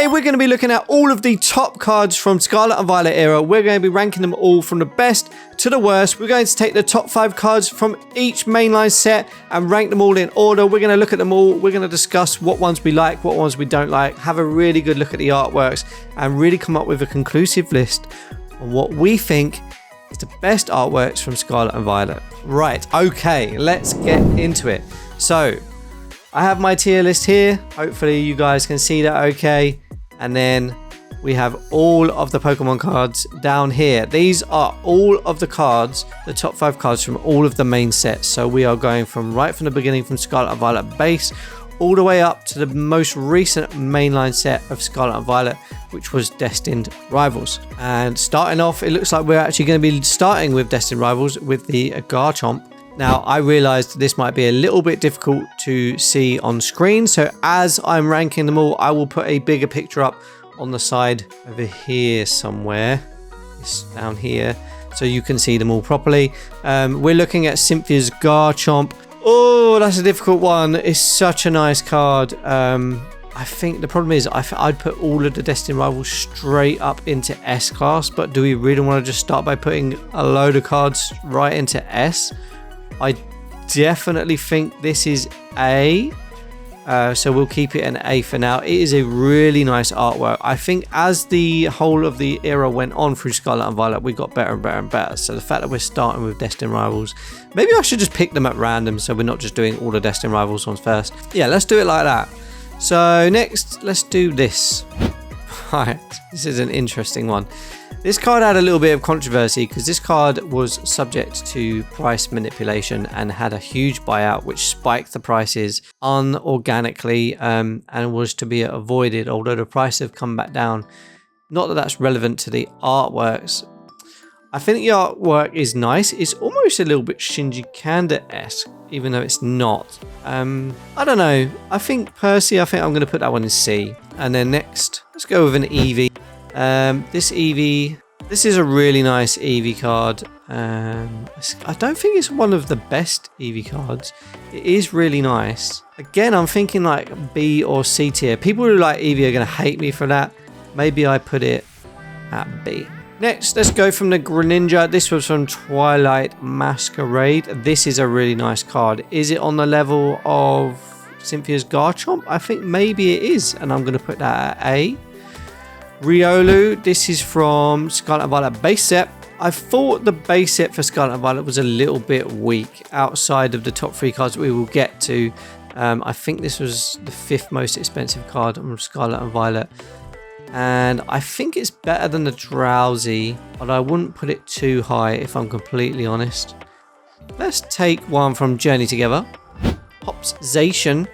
Today we're going to be looking at all of the top cards from Scarlet and Violet era. We're going to be ranking them all from the best to the worst. We're going to take the top 5 cards from each mainline set and rank them all in order. We're going to look at them all. We're going to discuss what ones we like, what ones we don't like, have a really good look at the artworks, and really come up with a conclusive list on what we think is the best artworks from Scarlet and Violet. Right, okay, let's get into it. So, I have my tier list here. Hopefully you guys can see that okay. And then we have all of the Pokemon cards down here. These are all of the cards, the top 5 cards from all of the main sets. So we are going from right from the beginning from Scarlet and Violet base all the way up to the most recent mainline set of Scarlet and Violet, which was Destined Rivals. And starting off, it looks like we're actually going to be starting with Destined Rivals with the Garchomp. Now, I realized this might be a little bit difficult to see on screen, so as I'm ranking them all, I will put a bigger picture up on the side over here somewhere. It's down here, so you can see them all properly. We're looking at Cynthia's Garchomp. Oh, that's a difficult one. It's such a nice card. I think the problem is I'd put all of the Destined Rivals straight up into S class, but do we really want to just start by putting a load of cards right into S? I definitely think this is A, so we'll keep it an A for now. It is a really nice artwork. I think as the whole of the era went on through Scarlet and Violet, we got better and better and better. So the fact that we're starting with Destined Rivals, maybe I should just pick them at random so we're not just doing all the Destined Rivals ones first. Yeah, let's do it like that. So next, let's do this. Right, this is an interesting one. This card had a little bit of controversy because this card was subject to price manipulation and had a huge buyout which spiked the prices unorganically and was to be avoided, although the price have come back down. Not that that's relevant to the artworks. I think the artwork is nice. It's almost a little bit Shinji Kanda-esque, even though it's not. I don't know. I think I'm going to put that one in C. And then next, let's go with an Eevee. This Eevee, this is a really nice Eevee card. I don't think it's one of the best Eevee cards. It is really nice. Again, I'm thinking like B or C tier. People who like Eevee are going to hate me for that. Maybe I put it at B. Next, let's go from the Greninja. This was from Twilight Masquerade. This is a really nice card. Is it on the level of Cynthia's Garchomp? I think maybe it is, and I'm going to put that at A. Riolu, this is from Scarlet and Violet base set. I thought the base set for Scarlet and Violet was a little bit weak outside of the top 3 cards we will get to. I think this was the 5th most expensive card from Scarlet and Violet. And I think it's better than the Drowsy, but I wouldn't put it too high if I'm completely honest. Let's take one from Journey Together. Hopzation.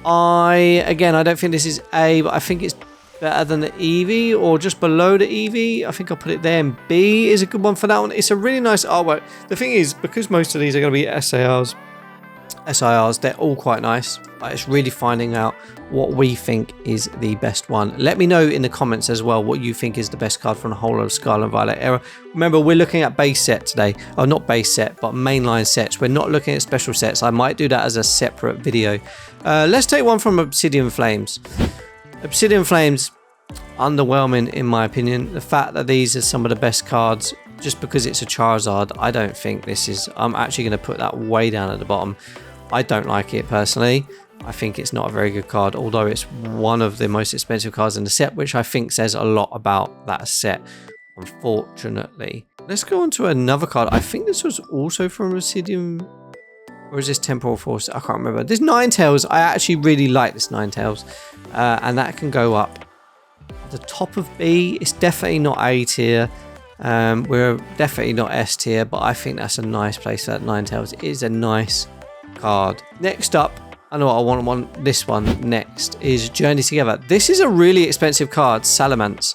I don't think this is A, but I think it's better than the Eevee or just below the Eevee. I think I'll put it there, and B is a good one for that one. It's a really nice artwork. The thing is, because most of these are going to be SIRs, they're all quite nice, but it's really finding out what we think is the best one. Let me know in the comments as well what you think is the best card from the whole of Scarlet and Violet era. Remember, we're looking at base set today. Oh, not base set, but mainline sets. We're not looking at special sets. I might do that as a separate video. Let's take one from Obsidian Flames. Obsidian Flames, underwhelming in my opinion. The fact that these are some of the best cards, just because it's a Charizard, I don't think this is... I'm actually going to put that way down at the bottom. I don't like it personally. I think it's not a very good card, although it's one of the most expensive cards in the set, which I think says a lot about that set, unfortunately. Let's go on to another card. I think this was also from Obsidian... Or is this Temporal Force? I can't remember. This Ninetales. I actually really like this Ninetales. And that can go up at the top of B. It's definitely not A tier. We're definitely not S tier. But I think that's a nice place for that Ninetales. It is a nice card. Next up, I know what I want this one next, is Journey Together. This is a really expensive card, Salamence.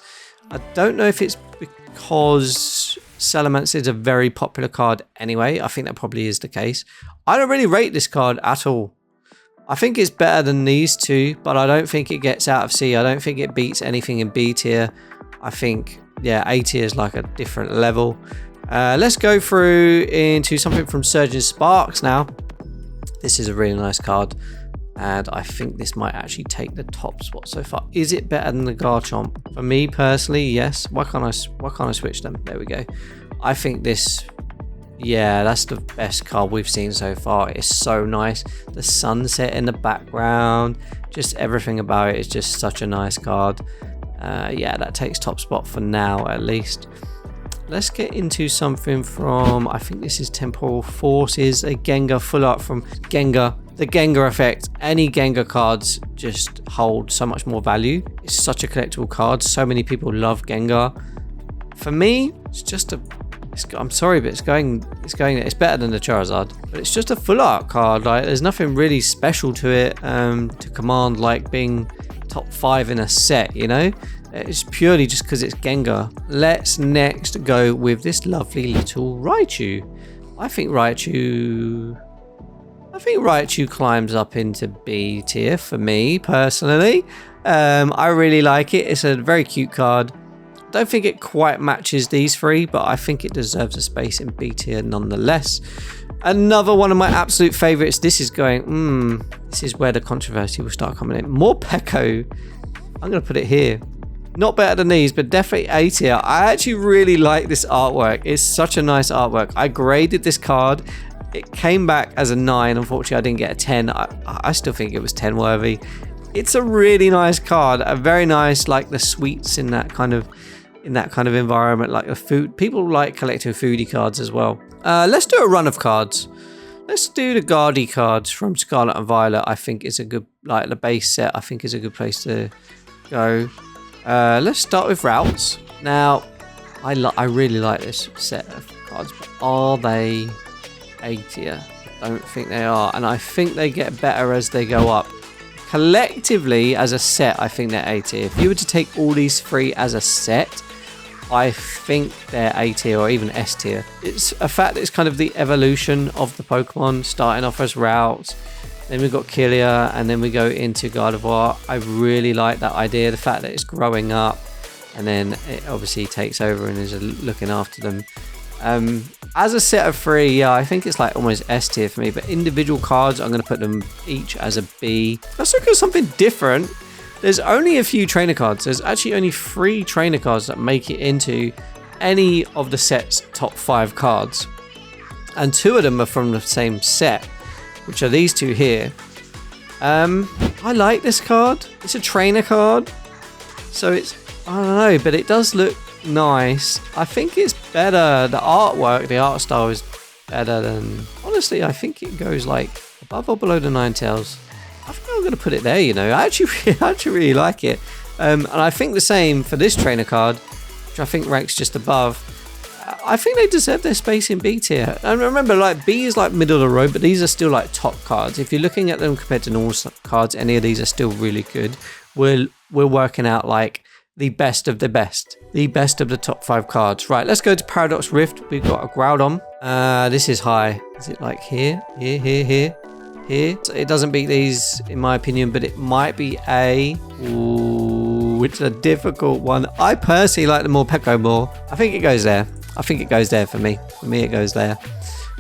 I don't know if it's because Salamence is a very popular card anyway. I think that probably is the case. I don't really rate this card at all. I think it's better than these two, but I don't think it gets out of C. I don't think it beats anything in B tier. I think, yeah, A tier is like a different level. Let's go through into something from Surgeon Sparks now. This is a really nice card. And I think this might actually take the top spot so far. Is it better than the Garchomp? For me personally, yes. Why can't I switch them? There we go. I think this, yeah, that's the best card we've seen so far. It's so nice. The sunset in the background, just everything about it is just such a nice card. Yeah, that takes top spot for now at least. Let's get into something from, I think this is Temporal Forces, a Gengar full art from Gengar. The Gengar effect. Any Gengar cards just hold so much more value. It's such a collectible card. So many people love Gengar. For me, it's just a, I'm sorry, but it's better than the Charizard. But it's just a full art card. Like, there's nothing really special to it to command like being top 5 in a set, you know? It's purely just because it's Gengar. Let's next go with this lovely little Raichu. I think Raichu climbs up into B tier for me personally. I really like it. It's a very cute card. Don't think it quite matches these three, but I think it deserves a space in B tier nonetheless. Another one of my absolute favorites. This is going, this is where the controversy will start coming in. Morpeko. I'm going to put it here. Not better than these, but definitely A tier. I actually really like this artwork. It's such a nice artwork. I graded this card. It came back as a 9. Unfortunately, I didn't get a 10. I still think it was 10 worthy. It's a really nice card. A very nice, like the sweets in that kind of environment, like the food. People like collecting foodie cards as well. Let's do a run of cards. Let's do the Guardy cards from Scarlet and Violet. I think is a good, like the base set. I think is a good place to go. Let's start with routes. Now, I really like this set of cards, but are they A tier? I don't think they are, and I think they get better as they go up. Collectively, as a set, I think they're A tier. If you were to take all these three as a set, I think they're A tier or even S tier. It's a fact that it's kind of the evolution of the Pokemon, starting off as routes. Then we've got Killia, and then we go into Gardevoir. I really like that idea, the fact that it's growing up, and then it obviously takes over and is looking after them. As a set of three, yeah, I think it's like almost S tier for me, but individual cards, I'm going to put them each as a B. Let's look at something different. There's only a few trainer cards. There's actually only 3 trainer cards that make it into any of the set's top 5 cards. And 2 of them are from the same set, which are these 2 here. I like this card. It's a trainer card. So it's, I don't know, but it does look nice. I think it's better. The artwork, the art style is better than, honestly, I think it goes like above or below the Ninetales. I think I'm going to put it there, you know. I actually really like it. And I think the same for this trainer card, which I think ranks just above. I think they deserve their space in B tier. And remember, like, B is like middle of the road, but these are still like top cards. If you're looking at them compared to normal cards, any of these are still really good. We're working out like the best of the best. The best of the top 5 cards. Right, let's go to Paradox Rift. We've got a Groudon. This is high. Is it like here? Here? So it doesn't beat these, in my opinion, but it might be A. Ooh, it's a difficult one. I personally like the Morpeko more. I think it goes there. For me. For me, it goes there.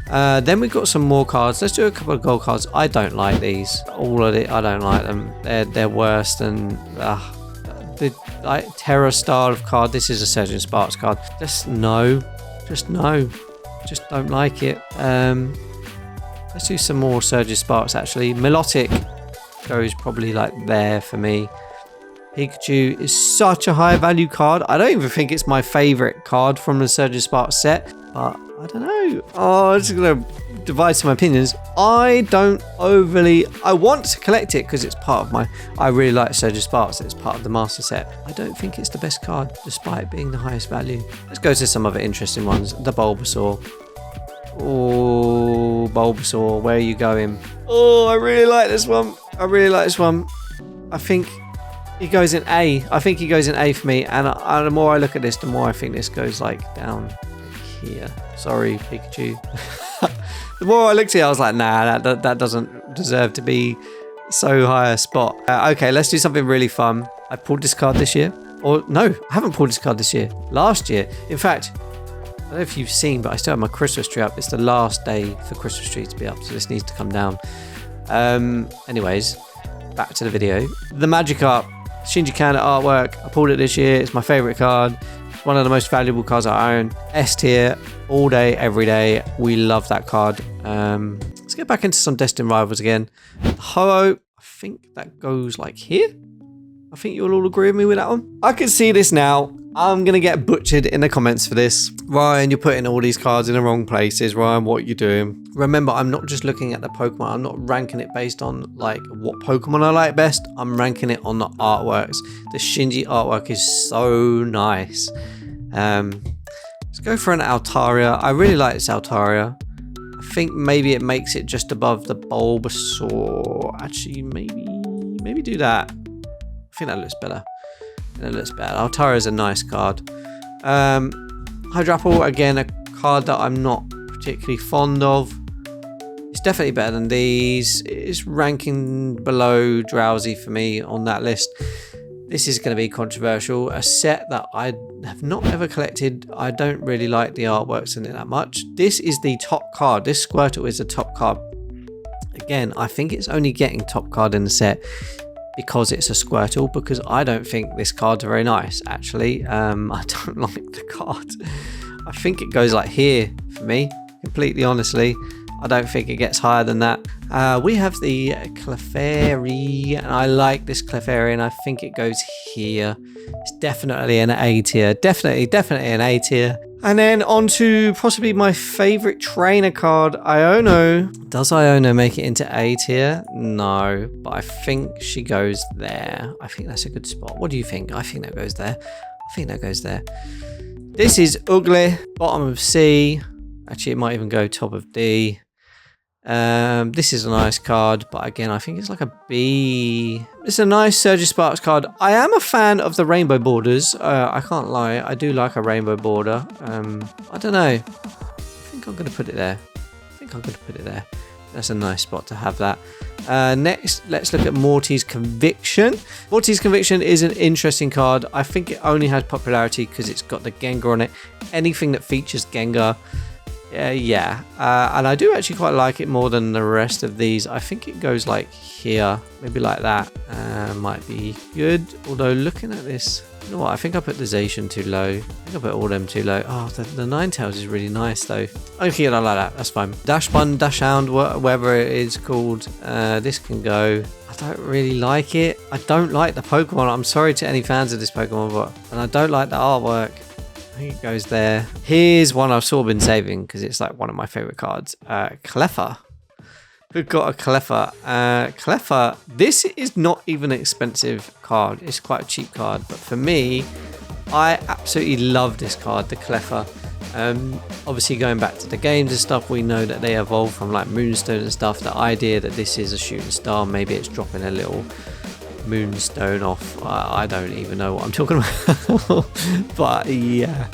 Then we've got some more cards. Let's do a couple of gold cards. I don't like these. All of it, I don't like them. They're worse than the like Terra style of card. This is a Surgeon Sparks card. Just no. Just don't like it. Let's do some more Surgeon Sparks actually. Milotic goes probably like there for me. Pikachu is such a high value card. I don't even think it's my favorite card from the Surgeon Sparks set, but I don't know. Oh, I'm just going to divide some opinions. I want to collect it because it's part of I really like Surgeon Sparks. It's part of the Master set. I don't think it's the best card despite being the highest value. Let's go to some other interesting ones. The Bulbasaur. Oh, Bulbasaur, where are you going? Oh, I really like this one. I think he goes in A. For me. And the more I look at this, the more I think this goes like down here. Sorry, Pikachu. The more I looked at it, I was like, nah, that doesn't deserve to be so high a spot. Okay, let's do something really fun. I pulled this card this year. Or no, I haven't pulled this card this year. Last year. In fact, I don't know if you've seen, but I still have my Christmas tree up. It's the last day for Christmas tree to be up, so this needs to come down. Anyways, back to the video. The Magikarp Shinji Kanda artwork. I pulled it this year. It's my favorite card. It's one of the most valuable cards I own. S tier, all day, every day. We love that card. Let's get back into some Destined Rivals again. Ho-Oh, I think that goes like here. I think you'll all agree with me with that one. I can see this now. I'm going to get butchered in the comments for this. Ryan, you're putting all these cards in the wrong places. Ryan, what are you doing? Remember, I'm not just looking at the Pokemon. I'm not ranking it based on like what Pokemon I like best. I'm ranking it on the artworks. The Shinji artwork is so nice. Let's go for an Altaria. I really like this Altaria. I think maybe it makes it just above the Bulbasaur. Actually, maybe do that. I think that looks better. That looks better. Altaria is a nice card. Hydrapple, again, a card that I'm not particularly fond of. It's definitely better than these. It's ranking below Drowsy for me on that list. This is going to be controversial. A set that I have not ever collected. I don't really like the artworks in it that much. This is the top card. This Squirtle is the top card. Again, I think it's only getting top card in the set because it's a Squirtle, because I don't think this card's very nice, actually. I don't like the card. I think it goes like here for me, completely honestly. I don't think it gets higher than that. We have the Clefairy, and I like this Clefairy, and I think it goes here. It's definitely an A tier. Definitely an A tier. And then on to possibly my favorite trainer card, Iono. Does Iono make it into A tier? No, but I think she goes there. I think that's a good spot. What do you think? I think that goes there. I think that goes there. This is ugly. Bottom of C. Actually, it might even go top of D. This is a nice card, but again, I think it's like a B. It's a nice Surge of Sparks card. I am a fan of the rainbow borders. I can't lie. I do like a rainbow border. I don't know. I think I'm going to put it there. That's a nice spot to have that. Next, let's look at Morty's Conviction. Morty's Conviction is an interesting card. I think it only has popularity because it's got the Gengar on it. Anything that features Gengar, yeah. And I do actually quite like it more than the rest of these. I think it goes like here, maybe like that. Might be good. Although looking at this, you know what? I think I put the Zacian too low. I think I put all them too low. Oh, the Ninetales is really nice though. Okay, I like that. That's fine. Dash Bun, Dash Hound, whatever it is called. This can go. I don't really like it. I don't like the Pokemon. I'm sorry to any fans of this Pokemon, and I don't like the artwork. I think it goes there. Here's one I've sort of been saving because it's like one of my favorite cards. Cleffa. We've got a Cleffa. Cleffa, this is not even an expensive card. It's quite a cheap card. But for me, I absolutely love this card, the Cleffa. Obviously, going back to the games and stuff, we know that they evolved from like Moonstone and stuff. The idea that this is a shooting star, maybe it's dropping a little Moonstone off. I don't even know what I'm talking about. But yeah.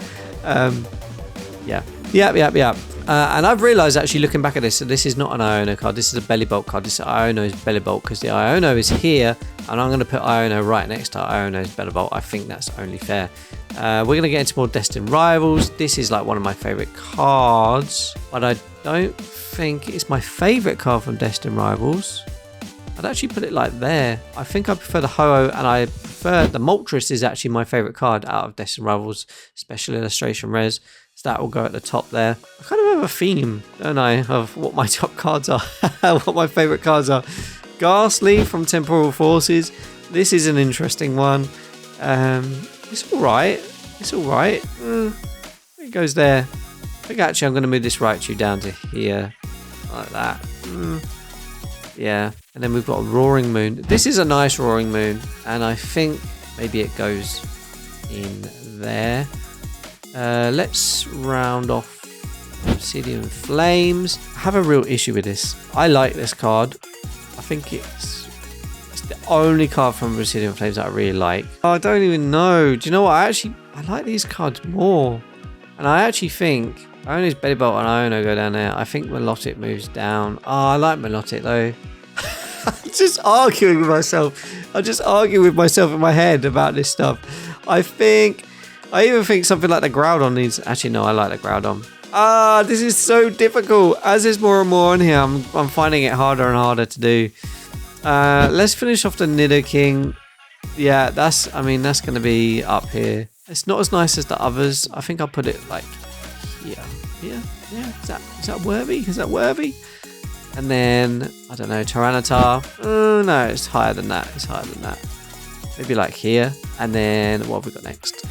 Yeah. And I've realised actually looking back at this, so this is not an Iono card. This is a Bellibolt card. This is Iono's Bellibolt because the Iono is here, and I'm going to put Iono right next to Iono's Bellibolt. I think that's only fair. We're going to get into more Destined Rivals. This is like one of my favourite cards, but I don't think it's my favourite card from Destined Rivals. I'd actually put it like there. I think I prefer the Ho-Oh, and I prefer the Moltres is actually my favourite card out of Destined Rivals Special Illustration Res. So that will go at the top there. I kind of have a theme, don't I, of what my top cards are, what my favourite cards are. Ghastly from Temporal Forces. This is an interesting one. It's all right. It goes there. I think actually I'm going to move this Raichu down to here, like that. Yeah, and then we've got a Roaring Moon. This is a nice Roaring Moon, and I think maybe it goes in there. Let's round off Obsidian Flames. I have a real issue with this. I like this card. I think it's the only card from Obsidian Flames that I really like. Oh, I don't even know. Do you know what? I like these cards more. And I actually think Iono's Bellibolt and Iono go down there. I think Milotic moves down. Oh, I like Milotic though. I'm just arguing with myself. I just argue with myself in my head about this stuff. I even think something like the Groudon needs... Actually, no, I like the Groudon. This is so difficult. As there's more and more on here, I'm finding it harder and harder to do. Let's finish off the Nidoking. Yeah, that's going to be up here. It's not as nice as the others. I think I'll put it like here. Yeah. Is that worthy? Is that worthy? And then, I don't know, Tyranitar. Oh, no, it's higher than that. It's higher than that. Maybe like here. And then, what have we got next?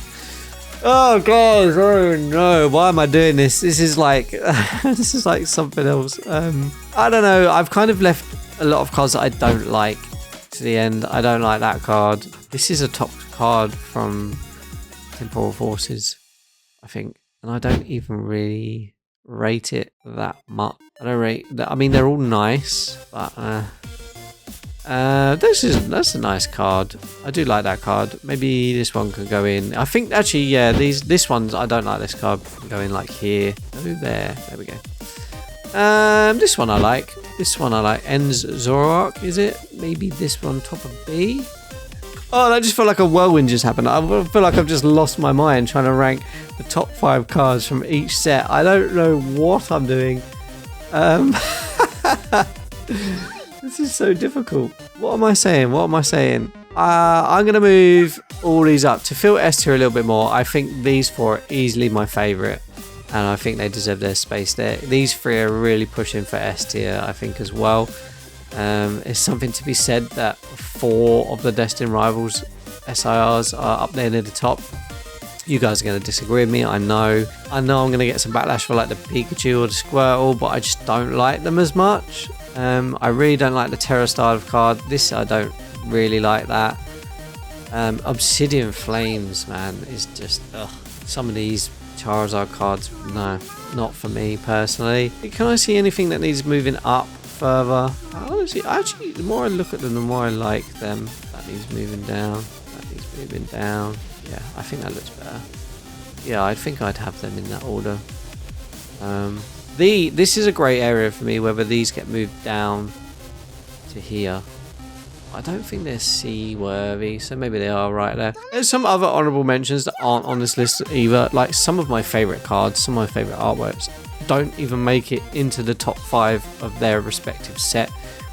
Oh, guys. Oh, no. Why am I doing this? This is like, this is like something else. I don't know. I've kind of left a lot of cards that I don't like to the end. I don't like that card. This is a top card from Temporal Forces, I think. And I don't even really rate it that much. I don't rate that. I mean, they're all nice, but that's a nice card. I do like that card. Maybe this one could go in. I think actually, yeah, this one's, I don't like this card. Go in like here. Oh, there we go. This one I like. This one I like. Ends Zoroark, is it? Maybe this one top of B. Oh, I just feel like a whirlwind just happened. I feel like I've just lost my mind trying to rank the top 5 cards from each set. I don't know what I'm doing. This is so difficult. What am I saying? I'm going to move all these up to fill S tier a little bit more. I think these 4 are easily my favourite. And I think they deserve their space there. These 3 are really pushing for S tier, I think, as well. It's something to be said that 4 of the Destined Rivals SIRs are up there near the top. You guys are going to disagree with me, I know. I'm going to get some backlash for like the Pikachu or the Squirtle, but I just don't like them as much. I really don't like the Terra style of card. This, I don't really like that. Obsidian Flames, man, is just, ugh. Some of these Charizard cards, no, not for me personally. Can I see anything that needs moving up further? Honestly, actually, the more I look at them, the more I like them. That needs moving down. That needs moving down. Yeah, I think that looks better. Yeah, I think I'd have them in that order. This is a grey area for me, whether these get moved down to here. I don't think they're C-worthy, so maybe they are right there. There's some other honourable mentions that aren't on this list either. Like some of my favourite cards, some of my favourite artworks don't even make it into the top 5 of their respective set,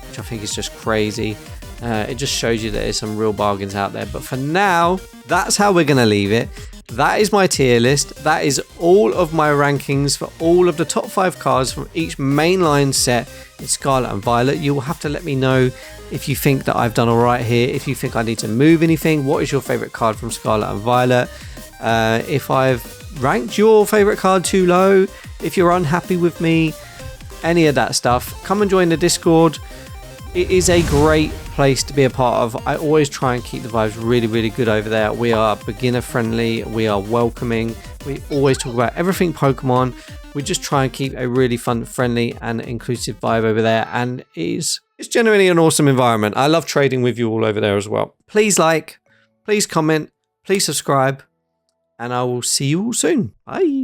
which I think is just crazy. It just shows you that there's some real bargains out there. But for now, that's how we're going to leave it. That is my tier list. That is all of my rankings for all of the top 5 cards from each mainline set in Scarlet and Violet. You will have to let me know if you think that I've done all right here, if you think I need to move anything. What is your favourite card from Scarlet and Violet? If I've ranked your favourite card too low, if you're unhappy with me, any of that stuff, come and join the Discord. It is a great place to be a part of. I always try and keep the vibes really, really good over there. We are beginner friendly. We are welcoming. We always talk about everything Pokemon. We just try and keep a really fun, friendly and inclusive vibe over there. And it's genuinely an awesome environment. I love trading with you all over there as well. Please like, please comment, please subscribe, and I will see you all soon. Bye.